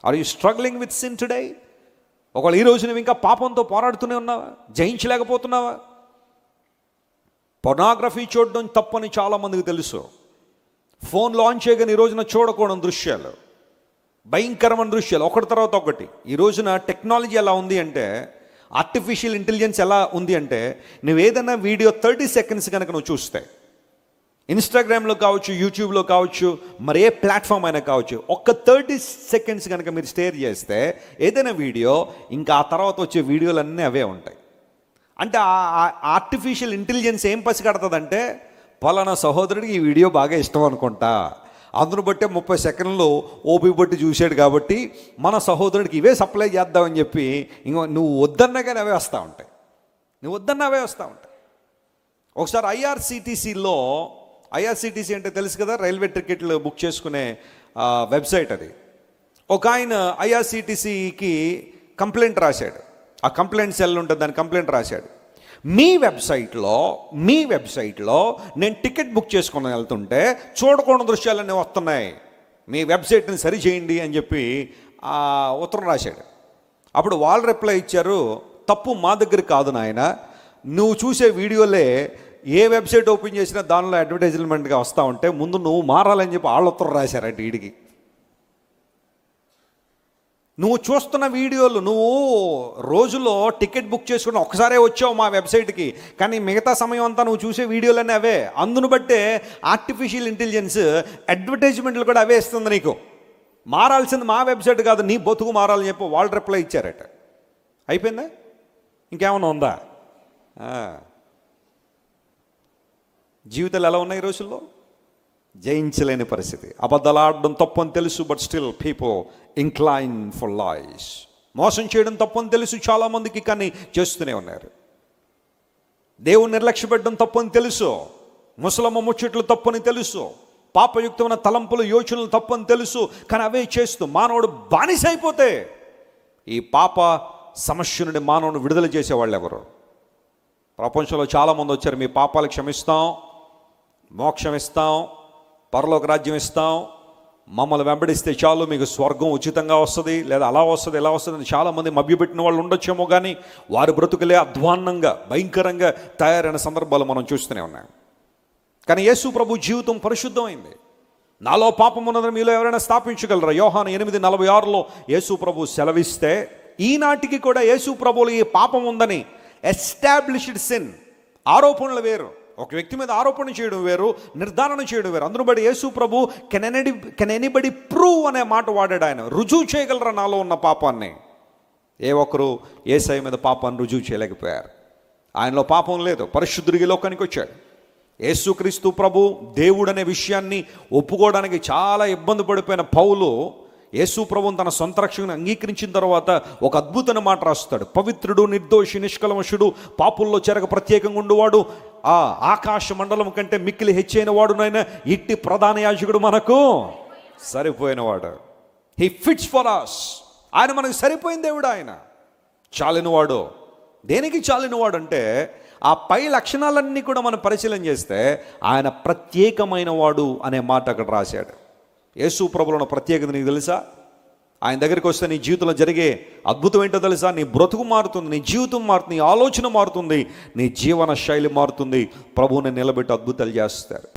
Are you struggling with sin today? ఒకవేళ ఈరోజు నువ్వు ఇంకా పాపంతో పోరాడుతూనే ఉన్నావా? జయించలేకపోతున్నావా? పొర్నోగ్రఫీ చూడడం తప్పని చాలామందికి తెలుసు. ఫోన్లో ఆన్ చేయగానే ఈ రోజున చూడకూడని దృశ్యాలు, భయంకరమైన దృశ్యాలు ఒకటి తర్వాత ఒకటి. ఈ రోజున టెక్నాలజీ ఎలా ఉంది అంటే, ఆర్టిఫిషియల్ ఇంటెలిజెన్స్ ఎలా ఉంది అంటే, నువ్వు ఏదైనా వీడియో 30 సెకండ్స్ కనుక నువ్వు చూస్తే, ఇన్స్టాగ్రామ్లో కావచ్చు, యూట్యూబ్లో కావచ్చు, మరి ఏ ప్లాట్ఫామ్ అయినా కావచ్చు, ఒక్క 30 సెకండ్స్ కనుక మీరు స్టేర్ చేస్తే ఏదైనా వీడియో, ఇంకా ఆ తర్వాత వచ్చే వీడియోలన్నీ అవే ఉంటాయి. అంటే ఆ ఆర్టిఫిషియల్ ఇంటెలిజెన్స్ ఏం పసిగడుతుందంటే, పలానా సహోదరుడికి ఈ వీడియో బాగా ఇష్టం అనుకుంటా, అందును బట్టే 30 సెకండ్లు ఓపిక బట్టి చూశాడు కాబట్టి మన సహోదరుడికి ఇవే సప్లై చేద్దామని చెప్పి ఇంకో నువ్వు వద్దన్నా కానీ అవే వస్తూ ఉంటాయి. నువ్వు వద్దన్నా అవే వస్తూ ఉంటాయి. ఒకసారి ఐఆర్సిటీసీ అంటే తెలుసు కదా, రైల్వే టికెట్లు బుక్ చేసుకునే వెబ్సైట్ అది. ఒక ఆయన ఐఆర్సిటీసీకి కంప్లైంట్ రాశాడు. ఆ కంప్లైంట్ సెల్ ఉంటుంది, దాని కంప్లైంట్ రాశాడు. మీ వెబ్సైట్లో నేను టికెట్ బుక్ చేసుకుని వెళ్తుంటే చూడకూడని దృశ్యాలన్నీ వస్తున్నాయి, మీ వెబ్సైట్ని సరి చేయండి అని చెప్పి ఉత్తరం రాశాడు. అప్పుడు వాళ్ళు రిప్లై ఇచ్చారు, తప్పు మా దగ్గర కాదు నాయన, నువ్వు చూసే వీడియోలే ఏ వెబ్సైట్ ఓపెన్ చేసినా దానిలో అడ్వర్టైజ్మెంట్గా వస్తూ ఉంటే ముందు నువ్వు మారాలని చెప్పి వాళ్ళు ఉత్తరం రాశారంటే వీడికి. నువ్వు చూస్తున్న వీడియోలు, నువ్వు రోజులో టికెట్ బుక్ చేసుకుని ఒక్కసారే వచ్చావు మా వెబ్సైట్కి, కానీ మిగతా సమయం అంతా నువ్వు చూసే వీడియోలన్నీ అవే. అందును బట్టే ఆర్టిఫిషియల్ ఇంటెలిజెన్స్ అడ్వర్టైజ్మెంట్లు కూడా అవే ఇస్తుంది నీకు. మారాల్సింది మా వెబ్సైట్ కాదు, నీ బతుకు మారాలని చెప్పి వాళ్ళు రిప్లై ఇచ్చారట. అయిపోయిందా? ఇంకేమన్నా ఉందా? జీవితాలు ఎలా ఉన్నాయి ఈ రోజుల్లో? జయించలేని పరిస్థితి. అబద్ధాలు ఆడడం తప్పు అని తెలుసు, but still people incline for lies. మోసం చేయడం తప్పు అని తెలుసు చాలామందికి, కానీ చేస్తూనే ఉన్నారు. దేవుని నిర్లక్ష్యపెట్టడం తప్పు అని తెలుసు, ముసలమ్మ ముచ్చట్లు తప్పు అని తెలుసు, పాపయుక్తమైన తలంపులు యోచనలు తప్పు అని తెలుసు, కానీ అవే చేస్తూ మానవుడు బానిస అయిపోతే ఈ పాప సమస్య నుండి మానవుని విడుదల చేసేవాళ్ళు ఎవరు? ప్రపంచంలో చాలామంది వచ్చారు, మీ పాపాలు క్షమిస్తాం, మోక్షం ఇస్తాం, పరలోక రాజ్యం ఇస్తాం, మమ్మల్ని వెంబడిస్తే చాలు మీకు స్వర్గం ఉచితంగా వస్తుంది, లేదా అలా వస్తుంది ఇలా వస్తుంది అని చాలామంది మభ్యపెట్టిన వాళ్ళు ఉండొచ్చేమో, కానీ వారి బ్రతుకులే అధ్వాన్నంగా భయంకరంగా తయారైన సందర్భాలు మనం చూస్తూనే ఉన్నాం. కానీ యేసు ప్రభు జీవితం పరిశుద్ధమైంది. నాలో పాపం ఉన్నదని మీలో ఎవరైనా స్థాపించగలరా? యోహాను 8:46లో యేసు ప్రభు సెలవిస్తే, ఈనాటికి కూడా యేసు ప్రభువులో ఈ పాపం ఉందని ఎస్టాబ్లిష్డ్ సిన్, ఆరోపణలు వేరు, ఒక వ్యక్తి మీద ఆరోపణ చేయడం వేరు, నిర్ధారణ చేయడం వేరు. అందును బట్టి యేసు ప్రభు కెన్ ఎనీబడి ప్రూవ్ అనే మాట వాడాడు. ఆయన రుజువు చేయగలరా నాలో ఉన్న పాపాన్ని? ఏ ఒక్కరు యేసయ్య మీద పాపాన్ని రుజువు చేయలేకపోయారు. ఆయనలో పాపం లేదు, పరిశుద్ధుడిగా లోకానికి వచ్చాడు. యేసుక్రీస్తు ప్రభు దేవుడు అనే విషయాన్ని ఒప్పుకోవడానికి చాలా ఇబ్బంది పడిపోయిన పౌలు యేసు ప్రభువును తన సొంత రక్షకుని అంగీకరించిన తర్వాత ఒక అద్భుతమైన మాట రాస్తాడు. పవిత్రుడు, నిర్దోషి, నిష్కల్మషుడు, పాపుల్లో చెరగ ప్రత్యేకంగా ఉండువాడు, ఆ ఆకాశ మండలం కంటే మిక్కిలి హెచ్చైన వాడునైనా ఇట్టి ప్రధాన యాజకుడు మనకు సరిపోయినవాడు. He fits for us. ఆయన మనకు సరిపోయిన దేవుడు. ఆయన చాలినవాడు. దేనికి చాలినవాడు అంటే, ఆ పై లక్షణాలన్నీ కూడా మనం పరిశీలన చేస్తే ఆయన ప్రత్యేకమైన వాడు అనే మాట అక్కడ రాశాడు. యేసు ప్రభువులో ఉన్న ప్రత్యేకత నీకు తెలుసా? ఆయన దగ్గరికి వస్తే నీ జీవితంలో జరిగే అద్భుతం ఏంటో తెలుసా? నీ బ్రతుకు మారుతుంది, నీ జీవితం మారుతుంది, నీ ఆలోచన మారుతుంది, నీ జీవన శైలి మారుతుంది. ప్రభువుని నిలబెట్టి అద్భుతాలు చేస్తారు.